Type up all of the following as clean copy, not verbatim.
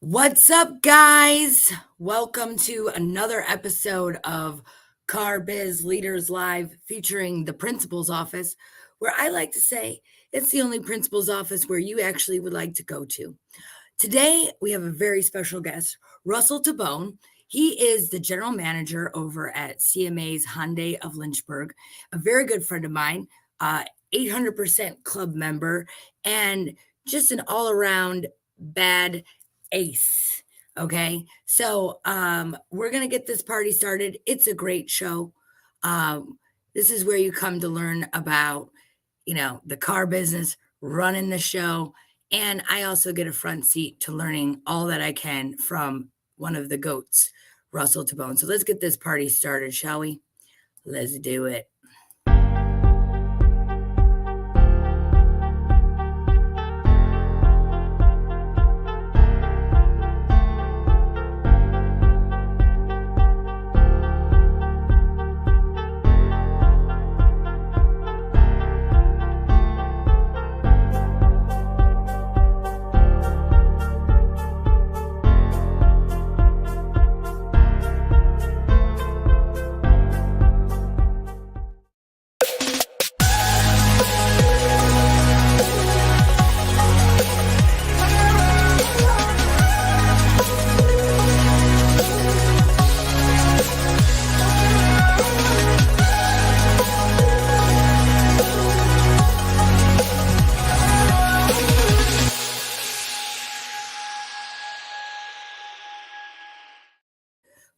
What's up, guys? Welcome to another episode of CarBiz Leaders Live featuring the principal's office, where I like to say it's the only principal's office where you actually would like to go to. Today, we have a very special guest, Russell Tabone. He is the general manager over at CMA's Hyundai of Lynchburg, a very good friend of mine, 800% club member, and just an all around bad ace. Okay. So we're going to get this party started. It's a great show. This is where you come to learn about, the car business, running the show. And I also get a front seat to learning all that I can from one of the goats, Russell Tabone. So let's get this party started, shall we? Let's do it.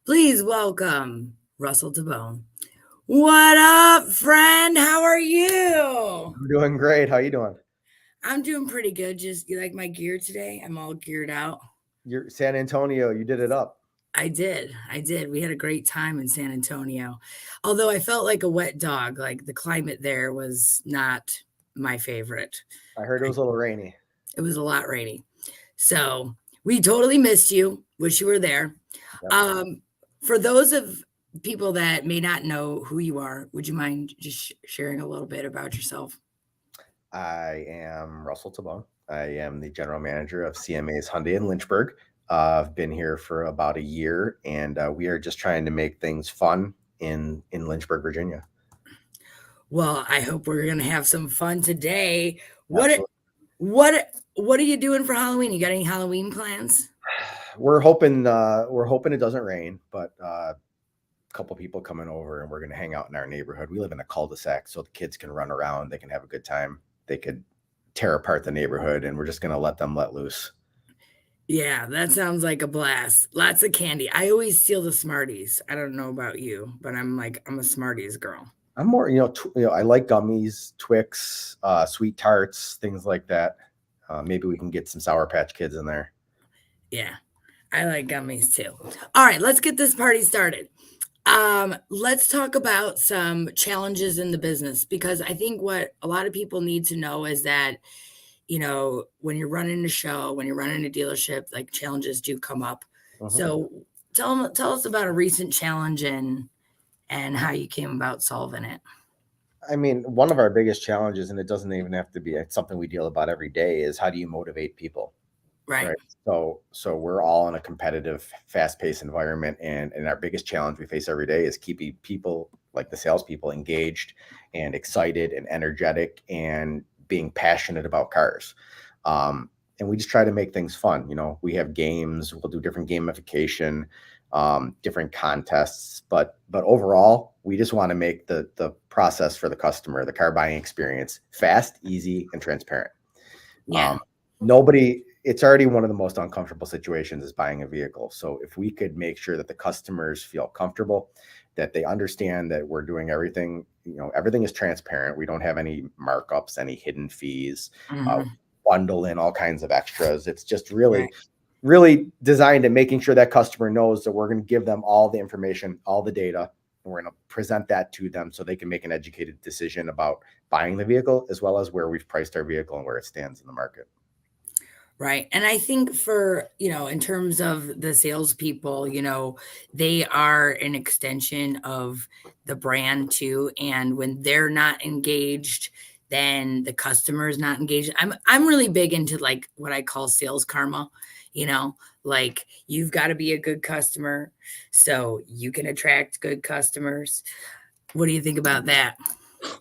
Please welcome Russell Tabone. What up, friend? How are you? I'm doing great. How you doing? I'm doing pretty good. Just you like my gear today? I'm all geared out. You're San Antonio. You did it up. I did. We had a great time in San Antonio. Although I felt like a wet dog. Like the climate there was not my favorite. I heard it was a little rainy. It was a lot rainy. So we totally missed you. Wish you were there. Yep. For those of people that may not know who you are, would you mind just sharing a little bit about yourself? I am Russell Tabone. I am the general manager of CMA's Hyundai in Lynchburg. I've been here for about a year, and we are just trying to make things fun in Lynchburg, Virginia. Well, I hope we're gonna have some fun today. Absolutely. What are you doing for Halloween? You got any Halloween plans? We're hoping it doesn't rain, but a couple people coming over, and we're going to hang out in our neighborhood. We live in a cul-de-sac, so the kids can run around. They can have a good time. They could tear apart the neighborhood, and we're just going to let them let loose. Yeah, that sounds like a blast. Lots of candy. I always steal the Smarties. I don't know about you, but I'm a Smarties girl. I'm more, I like gummies, Twix, sweet tarts, things like that. Maybe we can get some Sour Patch Kids in there. Yeah, I like gummies too. All right, let's get this party started. Let's talk about some challenges in the business, because I think what a lot of people need to know is that, when you're running a show, when you're running a dealership, like challenges do come up. So tell us about a recent challenge and how you came about solving it. I mean, one of our biggest challenges, and it doesn't even have to be something we deal about every day, is how do you motivate people? Right. So we're all in a competitive, fast-paced environment, and our biggest challenge we face every day is keeping people, like the salespeople, engaged and excited and energetic and being passionate about cars. And we just try to make things fun. We have games. We'll do different gamification, different contests, but overall, we just want to make the process for the customer, the car buying experience, fast, easy, and transparent. Yeah. It's already one of the most uncomfortable situations is buying a vehicle. So if we could make sure that the customers feel comfortable, that they understand that we're doing everything, everything is transparent. We don't have any markups, any hidden fees, bundle in all kinds of extras. It's just really designed at making sure that customer knows that we're going to give them all the information, all the data, and we're going to present that to them so they can make an educated decision about buying the vehicle, as well as where we've priced our vehicle and where it stands in the market. Right. And I think for, in terms of the salespeople, they are an extension of the brand too. And when they're not engaged, then the customer is not engaged. I'm really big into like what I call sales karma, like you've got to be a good customer so you can attract good customers. What do you think about that?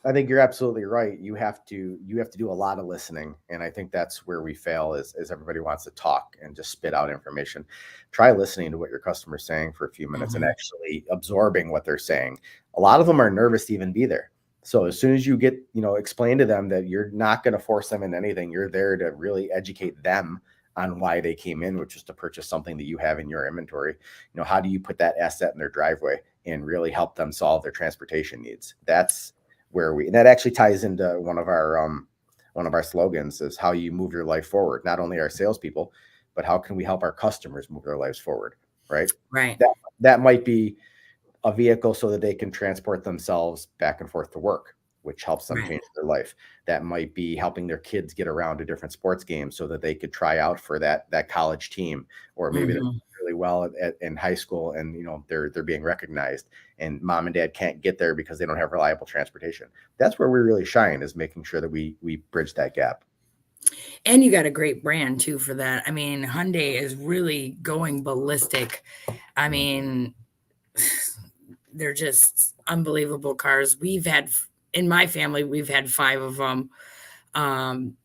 I think you're absolutely right. You have to do a lot of listening, and I think that's where we fail. Is everybody wants to talk and just spit out information. Try listening to what your customer's saying for a few minutes and Mhm. actually absorbing what they're saying. A lot of them are nervous to even be there. So as soon as you get, explain to them that you're not going to force them into anything, you're there to really educate them on why they came in, which is to purchase something that you have in your inventory. How do you put that asset in their driveway and really help them solve their transportation needs? That's where and that actually ties into one of our slogans, is how you move your life forward. Not only our salespeople, but how can we help our customers move their lives forward, right? Right, That might be a vehicle so that they can transport themselves back and forth to work, which helps them right. change their life. That might be helping their kids get around to different sports games so that they could try out for that college team, or maybe they're Mhm. really well in high school, and they're being recognized, and mom and dad can't get there because they don't have reliable transportation. That's where we really shine, is making sure that we bridge that gap. And you got a great brand too for that. I mean, Hyundai is really going ballistic. I mean, they're just unbelievable cars. In my family, we've had 5 of them. Um,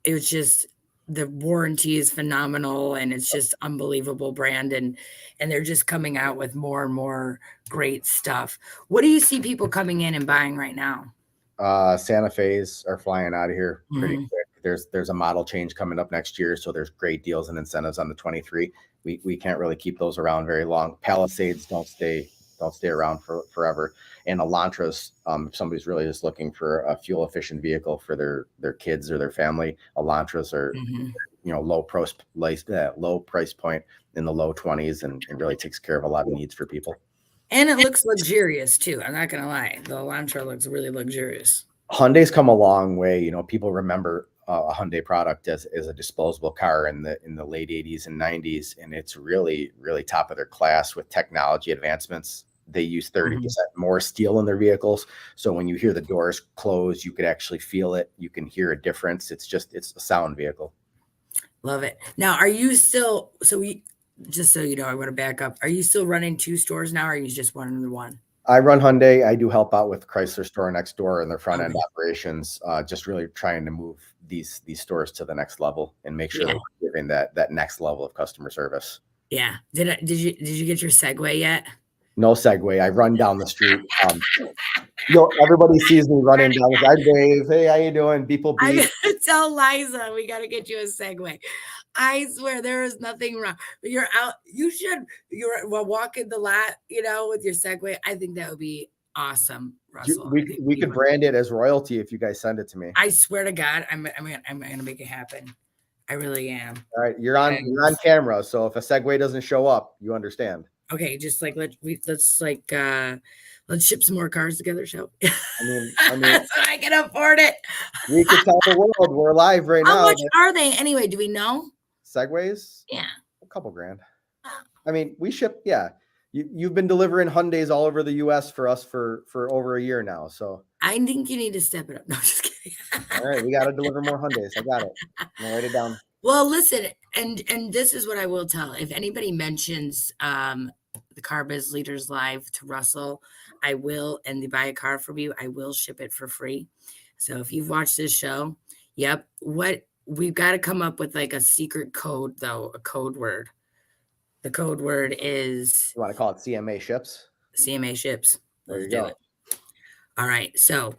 it was just the warranty is phenomenal and it's just unbelievable brand, and they're just coming out with more and more great stuff. What do you see people coming in and buying right now? Santa Fe's are flying out of here pretty Mhm, quick. There's a model change coming up next year, so there's great deals and incentives on the 23. We can't really keep those around very long. Palisades don't stay around for forever. And Elantras, if somebody's really just looking for a fuel efficient vehicle for their kids or their family, Elantras are mhm. low price point in the low 20s, and really takes care of a lot of needs for people. And it looks luxurious too, I'm not gonna lie. The Elantra looks really luxurious. Hyundai's come a long way. People remember a Hyundai product as a disposable car in the late 80s and 90s, and it's really, really top of their class with technology advancements. They use Mhm. 30% more steel in their vehicles. So when you hear the doors close, you could actually feel it. You can hear a difference. It's a sound vehicle. Love it. Now, are you still so we just so you know, I wanna back up. Are you still running 2 stores now, or are you just running the 1? I run Hyundai. I do help out with Chrysler store next door and their front end Okay. operations. Just really trying to move these stores to the next level and make sure Yeah, that we're giving that next level of customer service. yeah. Did you get your Segway yet? No segue. I run down the street. Everybody sees me running down. I wave. Hey, how you doing? People I beep. gotta tell Liza we gotta get you a Segway. I swear there is nothing wrong. You're out. You're walking the lot, with your Segway. I think that would be awesome, Russell. I think We you could would. brand it as royalty if you guys send it to me. I swear to God, I'm gonna make it happen. I really am. All right, you're on camera, so if a segue doesn't show up, you understand. Okay, just like let's ship some more cars together, shall we? I mean, So I can afford it. we could tell the world we're live right How now. much are they anyway? Do we know? Segways, Yeah. a couple grand. We ship. Yeah, you've been delivering Hyundais all over the U.S. for us for over a year now. So I think you need to step it up. No, just kidding. all right, we got to deliver more Hyundais. I got it. I'm gonna write it down. Well, listen, and this is what I will tell. If anybody mentions the CarBiz Leaders Live to Russell, I will, and they buy a car from you, I will ship it for free. So if you've watched this show, yep. What we've got to come up with like a secret code though, a code word. The code word is You want to call it CMA ships? CMA ships. There Let's you do go. it. All right. So,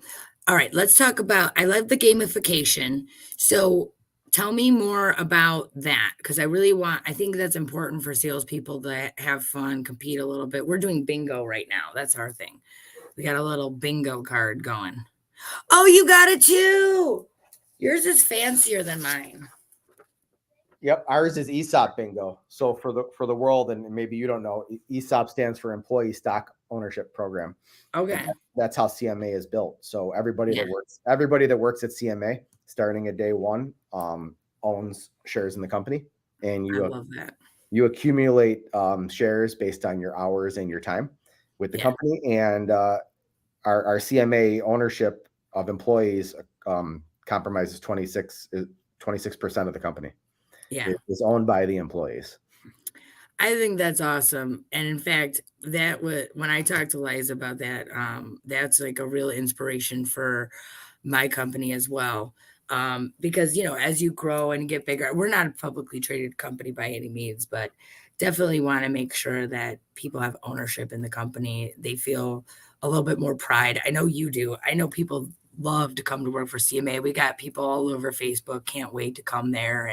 all right, let's talk about I love the gamification. So, tell me more about that because I think that's important for salespeople to have fun, compete a little bit. We're doing bingo right now. That's our thing. We got a little bingo card going. Oh, you got it too. Yours is fancier than mine. Yep, ours is ESOP bingo. So for the world, and maybe you don't know, ESOP stands for Employee Stock Ownership Program. And Okay. that's how CMA is built. So Yeah, everybody that works at CMA starting at day one owns shares in the company, and I you love that. you accumulate shares based on your hours and your time with the Yeah. company. And our CMA ownership of employees compromises 26% of the company. Yeah. It is owned by the employees. I think that's awesome. And in fact, when I talked to Liza about that, that's like a real inspiration for my company as well. Because, as you grow and get bigger, we're not a publicly traded company by any means, but definitely want to make sure that people have ownership in the company. They feel a little bit more pride. I know you do. I know people love to come to work for CMA. We got people all over Facebook, can't wait to come there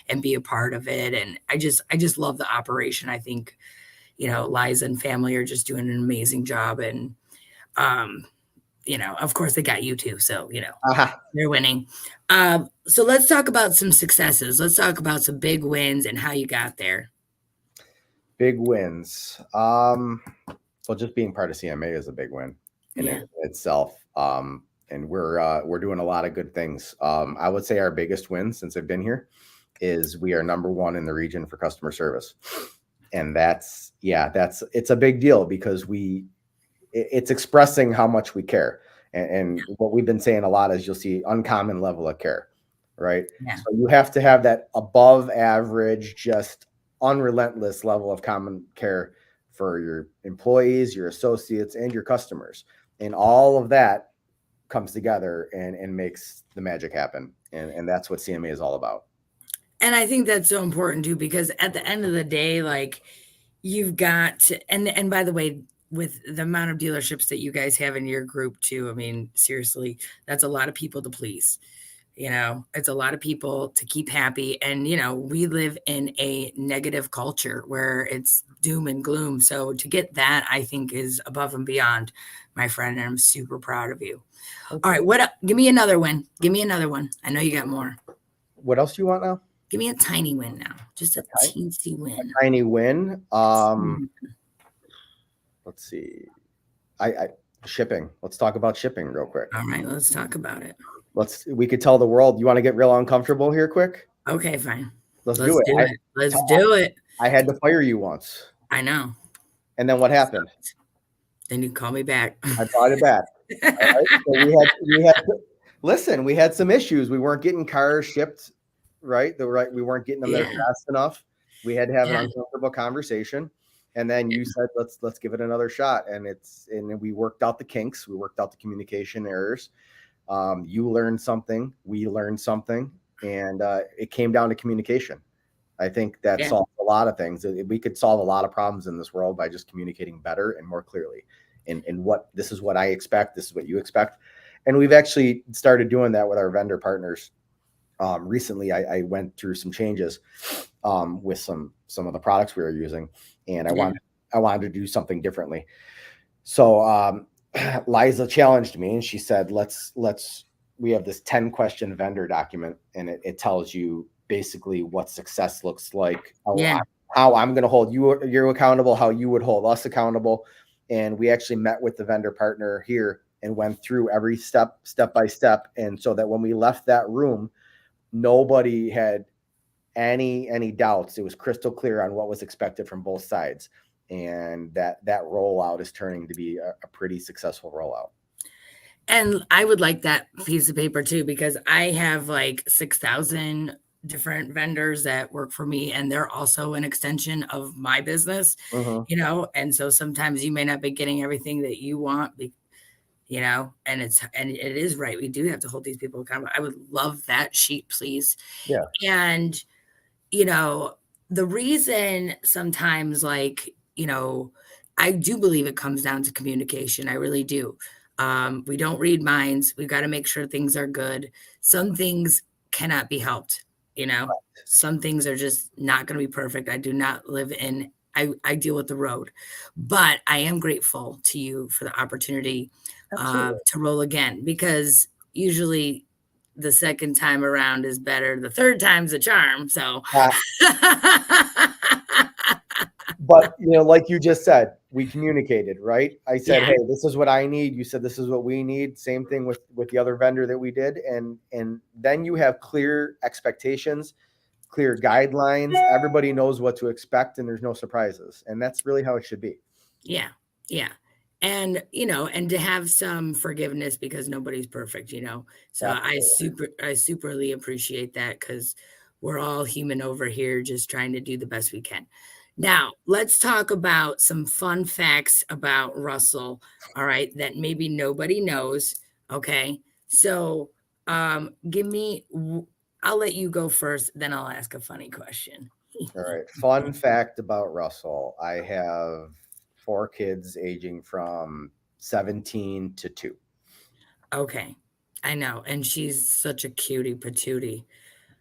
and be a part of it. And I just love the operation. I think, Liza and family are just doing an amazing job. And um, of course they got you too. So, Aha. they're winning. So let's talk about some successes. Let's talk about some big wins and how you got there. Big wins. Well, just being part of CMA is a big win in Yeah. itself. And we're doing a lot of good things. I would say our biggest win since I've been here is we are number one in the region for customer service. And it's a big deal because it's expressing how much we care. And what we've been saying a lot is you'll see uncommon level of care, right? Yeah. So you have to have that above average, just unrelentless level of common care for your employees, your associates, and your customers. And all of that comes together and makes the magic happen. And that's what CMA is all about. And I think that's so important too, because at the end of the day, like you've got to, and by the way, with the amount of dealerships that you guys have in your group too, I mean, seriously, that's a lot of people to please. It's a lot of people to keep happy. And, we live in a negative culture where it's doom and gloom. So to get that, I think is above and beyond, my friend. And I'm super proud of you. Okay. All right. Give me another one. Give me another one. I know you got more. What else do you want now? Give me a tiny win now. Just a teensy win. A tiny win. Let's see. Shipping. Let's talk about shipping real quick. All right. Let's talk about it. We could tell the world. You want to get real uncomfortable here quick? Okay, fine. Let's do it. Let's do it. I had to fire you once. I know. And then what happened? Then you call me back. I brought it back. All right. So we had some issues. We weren't getting cars shipped, right? We weren't getting them there fast enough. We had to have an uncomfortable conversation. And then you said, let's give it another shot. And we worked out the kinks. We worked out the communication errors. You learned something, we learned something, and it came down to communication. I think that solves a lot of things. We could solve a lot of problems in this world by just communicating better and more clearly. And this is what I expect, this is what you expect. And we've actually started doing that with our vendor partners. Recently, I went through some changes with some of the products we were using, and I wanted to do something differently. So Liza challenged me and she said, we have this 10-question vendor document, and it tells you basically what success looks like, how I'm going to hold you accountable, how you would hold us accountable. And we actually met with the vendor partner here and went through every step by step. And so that when we left that room, nobody had any doubts. It was crystal clear on what was expected from both sides. And that rollout is turning to be a pretty successful rollout. And I would like that piece of paper too, because I have like 6,000 different vendors that work for me, and they're also an extension of my business, and so sometimes you may not be getting everything that you want, and it is right. We do have to hold these people accountable. I would love that sheet, please. Yeah. And, the reason sometimes I do believe it comes down to communication. I really do. We don't read minds. We've got to make sure things are good. Some things cannot be helped. Some things are just not going to be perfect. I do not live in, I deal with the road, but I am grateful to you for the opportunity to roll again, because usually the second time around is better. The third time's a charm. So, but like you just said, we communicated, right? I said, hey, this is what I need. You said, this is what we need. Same thing with the other vendor that we did. And then you have clear expectations, clear guidelines. Everybody knows what to expect, and there's no surprises. And that's really how it should be. Yeah. Yeah. and and to have some forgiveness because nobody's perfect. So Absolutely. I superly appreciate that, because we're all human over here just trying to do the best we can. Now let's talk about some fun facts about Russell, all right, that maybe nobody knows. Okay, so give me I'll let you go first, then I'll ask a funny question. All right. Fun fact about Russell. I have 4 kids aging from 17 to 2. Okay, I know, and she's such a cutie patootie.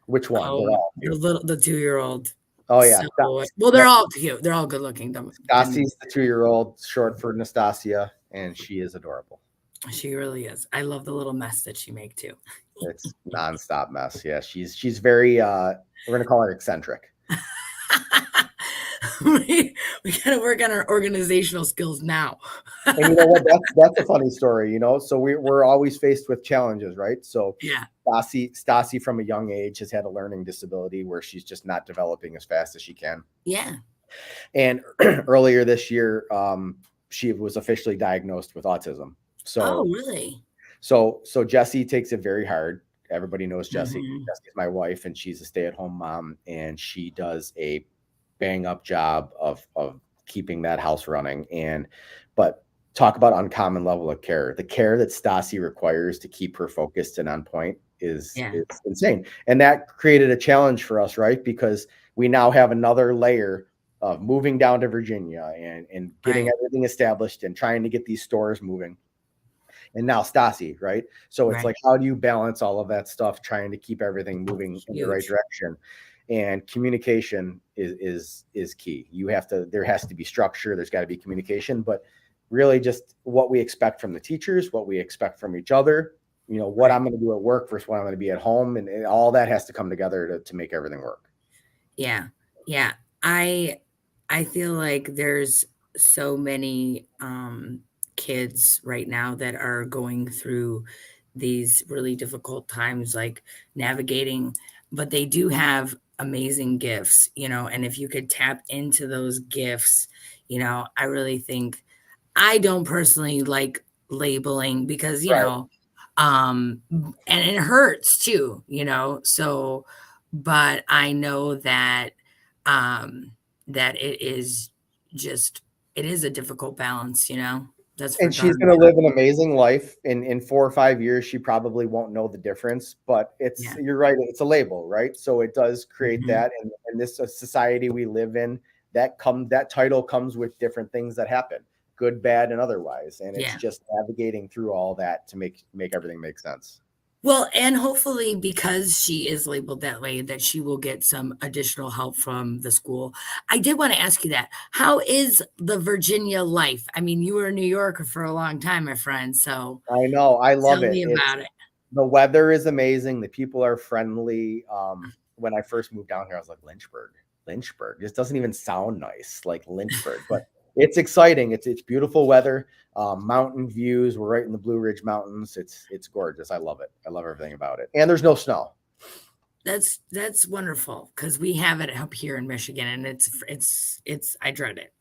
Which one? They're all cute. The 2-year-old. Oh yeah. So, well, they're all cute. They're all good looking. Stassi's the 2-year-old, short for Nastasia, and she is adorable. She really is. I love the little mess that she make too. It's nonstop mess. Yeah, she's very we're gonna call her eccentric. we gotta work on our organizational skills now. And you know what? That's a funny story, So we're always faced with challenges, right? So Yeah, Stassi from a young age has had a learning disability where she's just not developing as fast as she can. yeah. And earlier this year, she was officially diagnosed with autism. Oh, So really? so Jessie takes it very hard. Everybody knows Jessie. Mhm. Jessie's my wife, and she's a stay-at-home mom, and she does a bang-up job of keeping that house running. But talk about uncommon level of care. The care that Stassi requires to keep her focused and on point is Yeah, insane. And that created a challenge for us, right? Because we now have another layer of moving down to Virginia and getting right, everything established and trying to get these stores moving. And now Stassi, right? So it's right. like, how do you balance all of that stuff, trying to keep everything moving in the right Huge. direction? And communication is key. There has to be structure, there's got to be communication, but really just what we expect from the teachers, what we expect from each other, what Right. I'm going to do at work versus what I'm going to be at home, and all that has to come together to make everything work. Yeah. Yeah. I I feel like there's so many kids right now that are going through these really difficult times, like navigating, but they do have amazing gifts, and if you could tap into those gifts, I really think I don't personally like labeling because, Right. and it hurts too, so, but I know um, that it is a difficult balance, that's for And she's darn going to sure. live an amazing life. In 4 or 5 years, she probably won't know the difference. But Yeah. you're right. It's a label, right? So it does create Mhm. that. And this society we live in, that title comes with different things that happen, good, bad, and otherwise. And it's Yeah. just navigating through all that to make everything make sense. Well, and hopefully because she is labeled that way, that she will get some additional help from the school. I did wanna ask you that. How is the Virginia life? I mean, you were a New Yorker for a long time, my friend, so I know. I love tell it. me about it. The weather is amazing. The people are friendly. When I first moved down here, I was like, Lynchburg. Lynchburg. This doesn't even sound nice, like Lynchburg, but it's exciting. It's beautiful weather, mountain views. We're right in the Blue Ridge Mountains. It's gorgeous. I love it. I love everything about it. And there's no snow. That's wonderful because we have it up here in Michigan, and it's I dread it.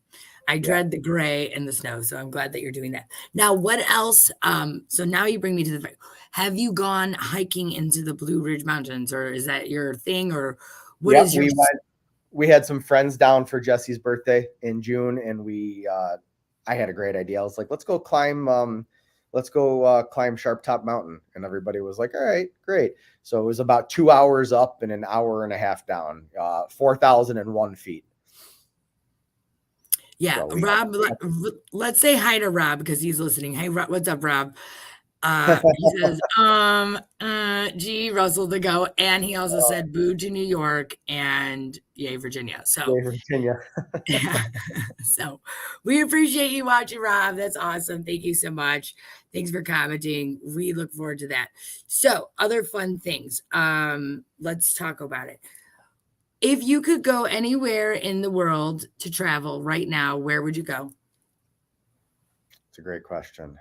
I Yeah. dread the gray and the snow, so I'm glad that you're doing that. Now, what else? So now you bring me to the fact. Have you gone hiking into the Blue Ridge Mountains, or is that your thing, or what Yep. is your? We had some friends down for Jesse's birthday in June, and I had a great idea. I was like, let's go climb Sharp Top Mountain. And everybody was like, all right, great. So it was about 2 hours up and an hour and a half down, 4,001 feet. Yeah, So Rob. Let's say hi to Rob because he's listening. Hey, Rob, what's up, Rob? He says, gee, Russell to go. And he also said, boo to New York and yay, Virginia. So, Virginia. yeah. So we appreciate you watching, Rob. That's awesome. Thank you so much. Thanks for commenting. We look forward to that. So, other fun things. Let's talk about it. If you could go anywhere in the world to travel right now, where would you go? It's a great question.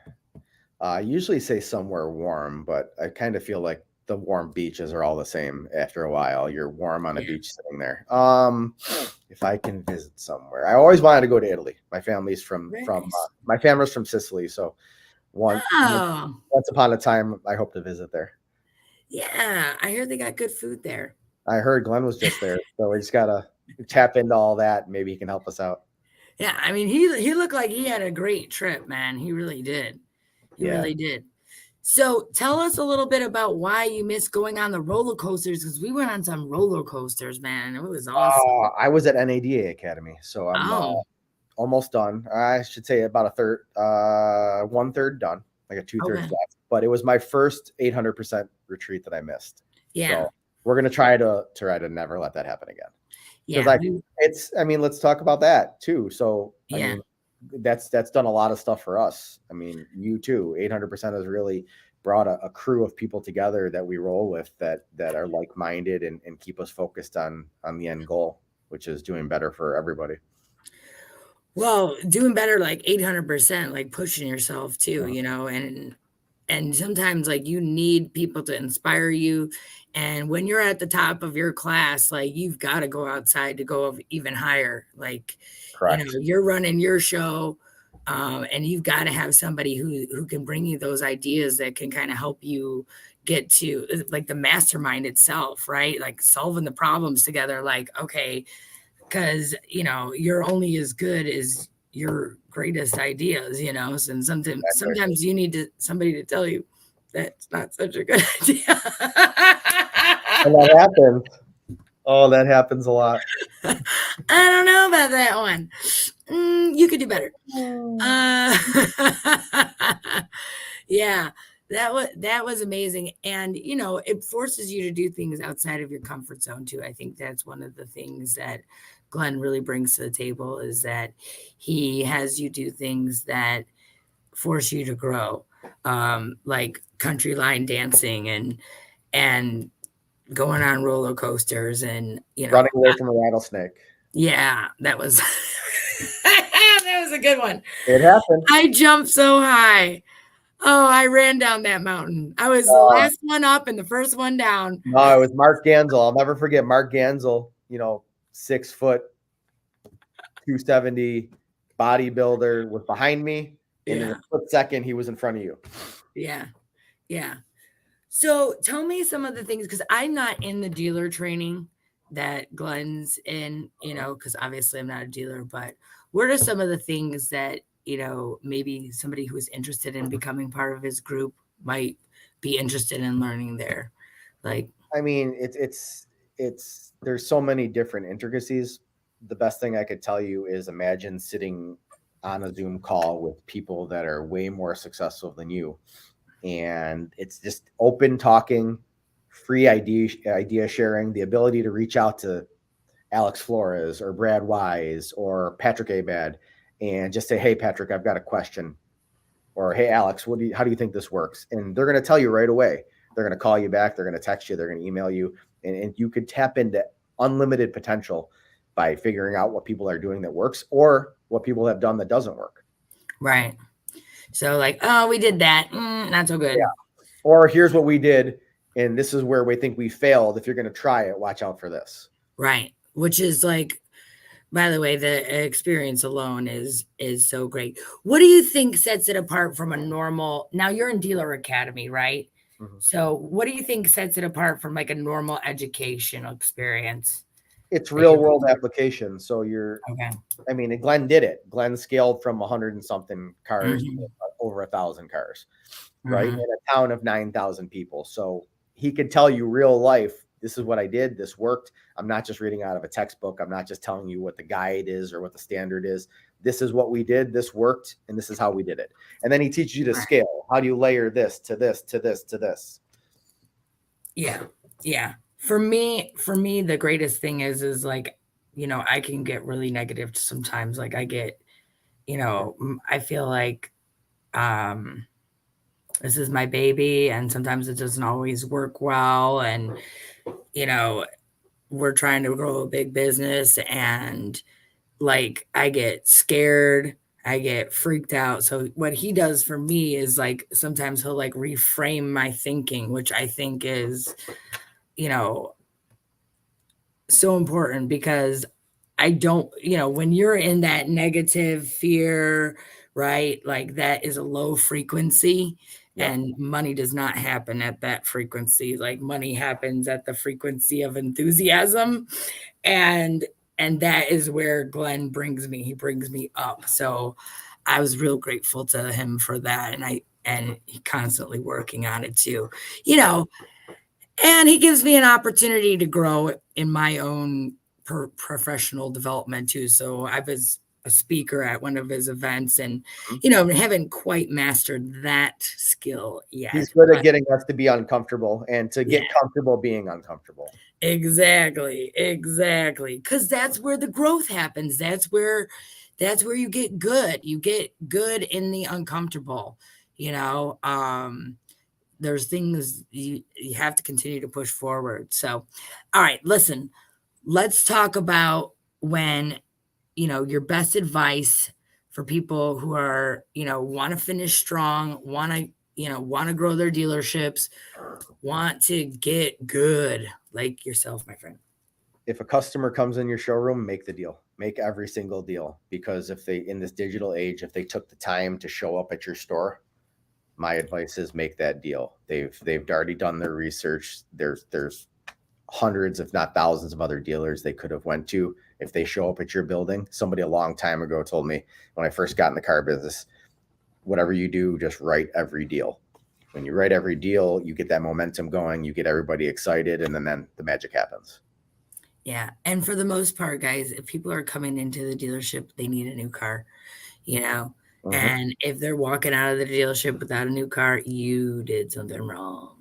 I usually say somewhere warm, but I kind of feel like the warm beaches are all the same after a while. You're warm on a Yeah. beach sitting there. if I can visit somewhere, I always wanted to go to Italy. My family's from Nice. my family's from Sicily, so Oh, once upon a time, I hope to visit there. yeah. I hear they got good food there. I heard Glenn was just there, so we just gotta tap into all that. Maybe he can help us out. Yeah, I mean, he looked like he had a great trip, man. He really did. He Yeah. really did. So tell us a little bit about why you missed going on the roller coasters, because we went on some roller coasters, man. It was awesome. I was at NADA Academy, so I'm Oh, almost done. I should say about a third, 1/3 done, like a 2/3 okay. left. But it was my first 800% retreat that I missed. Yeah. So we're gonna try to never let that happen again. Because Yeah. I mean, let's talk about that too. So I Yeah. mean, that's done a lot of stuff for us. I mean, you too. 800% has really brought a crew of people together that we roll with that are like-minded and keep us focused on the end goal, which is doing better for everybody. Well, doing better like 800%, like pushing yourself too, Uh-huh. and sometimes like you need people to inspire you. And when you're at the top of your class, like you've got to go outside to go even higher. Like, Correct. you're running your show, and you've got to have somebody who can bring you those ideas that can kind of help you get to like the mastermind itself, right? Like solving the problems together. Like, okay, because you're only as good as your greatest ideas, and Exactly. sometimes you need somebody to tell you that's not such a good idea. And that happens. Oh, that happens a lot. I don't know about that one. You could do better. uh, yeah, that was amazing. And it forces you to do things outside of your comfort zone too. I think that's one of the things that Glenn really brings to the table, is that he has you do things that force you to grow, like country line dancing and going on roller coasters, and Running away from a rattlesnake. yeah, that was that was a good one. It happened. I jumped so high. Oh, I ran down that mountain. I was the Uh, last one up and the first one down. no, it was Mark Gansel. I'll never forget Mark Gansel. 6 foot, 270 bodybuilder was behind me, and in a Yeah, split second, he was in front of you. yeah, yeah. So tell me some of the things, because I'm not in the dealer training that Glenn's in, because obviously I'm not a dealer, but what are some of the things that, maybe somebody who's interested in becoming part of his group might be interested in learning there? Like, I mean, there's so many different intricacies. The best thing I could tell you is imagine sitting on a Zoom call with people that are way more successful than you, and it's just open talking, free idea sharing, the ability to reach out to Alex Flores or Brad Wise or Patrick Abad and just say, "Hey, Patrick, I've got a question," or "Hey, Alex, how do you think this works?" And they're going to tell you right away. They're going to call you back. They're going to text you. They're going to email you, and you could tap into unlimited potential by figuring out what people are doing that works or what people have done that doesn't work. right. So like, oh, we did that. Not so good. Yeah. Or here's what we did, and this is where we think we failed. If you're going to try it, watch out for this. Right. Which is like, by the way, the experience alone is so great. What do you think sets it apart from a normal? Now you're in Dealer Academy, right? Mhm. So what do you think sets it apart from like a normal educational experience It's that real you're world application. So okay? I mean, Glenn did it. Glenn scaled from 100 and something cars to Mhm, over 1,000 cars, right? In mhm, a town of 9,000 people. So he could tell you real life, this is what I did. This worked. I'm not just reading out of a textbook. I'm not just telling you what the guide is or what the standard is. This is what we did. This worked. And this is how we did it. And then he teaches you to right. scale. How do you layer this to this, to this, to this? Yeah, yeah. For me, the greatest thing is like, I can get really negative sometimes. Like I get, I feel like um this is my baby, and sometimes it doesn't always work well, and you know we're trying to grow a big business, and like I get scared, I get freaked out. So what he does for me is like sometimes he'll like reframe my thinking, which I think is you know so important, because I don't, when you're in that negative fear, right? Like that is a low frequency, Yep. and money does not happen at that frequency. Like money happens at the frequency of enthusiasm. And that is where Glenn brings me. He brings me up. So I was real grateful to him for that. And he constantly working on it too, and he gives me an opportunity to grow in my own professional development too. So I was a speaker at one of his events, and haven't quite mastered that skill yet. He's good at getting us to be uncomfortable and to get comfortable being uncomfortable. Exactly. Because that's where the growth happens. That's where you get good. You get good in the uncomfortable. There's things you have to continue to push forward. So, all right, listen, let's talk about when, your best advice for people who are, want to finish strong, want to grow their dealerships, want to get good like yourself, my friend. If a customer comes in your showroom, make the deal. Make every single deal, because if they, in this digital age, if they took the time to show up at your store, my advice is make that deal. They've already done their research. There's hundreds, if not thousands, of other dealers they could have went to. If they show up at your building, somebody a long time ago told me when I first got in the car business, whatever you do, just write every deal. When you write every deal, you get that momentum going, you get everybody excited, and then the magic happens. Yeah. And for the most part, guys, if people are coming into the dealership, they need a new car, and if they're walking out of the dealership without a new car, you did something wrong.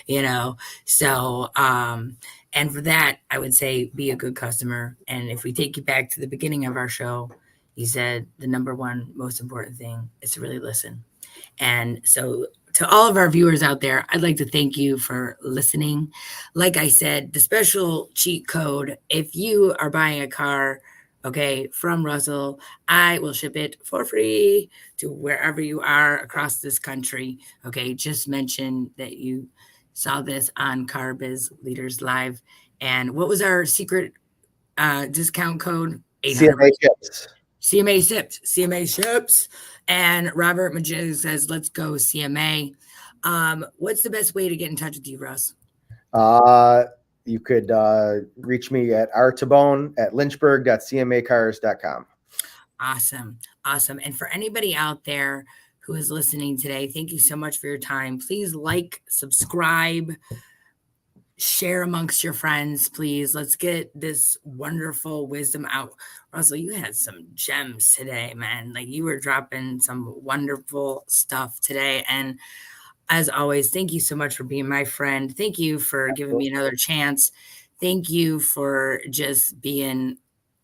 Yeah. So, and for that, I would say be a good customer. And if we take you back to the beginning of our show, you said the number one most important thing is to really listen. And so, to all of our viewers out there, I'd like to thank you for listening. Like I said, the special cheat code, if you are buying a car, from Russell, I will ship it for free to wherever you are across this country. Just mention that you saw this on CarBiz Leaders Live. And what was our secret discount code? 800. CMA chips. CMA ships. And Robert Majid says, let's go CMA. What's the best way to get in touch with you, Russ? You could reach me at Tabone at Lynchburg.cmacars.com. Awesome. And for anybody out there who is listening today, thank you so much for your time. Please like, subscribe, share amongst your friends, please. Let's get this wonderful wisdom out. Russell, you had some gems today, man. Like you were dropping some wonderful stuff today. And as always, thank you so much for being my friend. Thank you for giving me another chance. Thank you for just being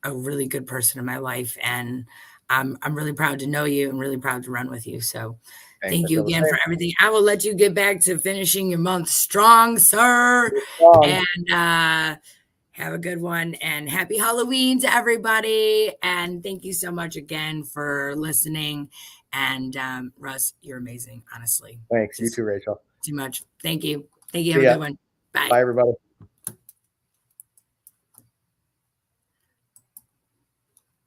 a really good person in my life. And I'm really proud to know you and really proud to run with you. So thank you again for everything. I will let you get back to finishing your month strong, sir. And have a good one. And happy Halloween to everybody. And thank you so much again for listening. And Russ, you're amazing, honestly. Thanks. You too, Rachel. Too much. Thank you. Have a good one. Bye. Bye, everybody.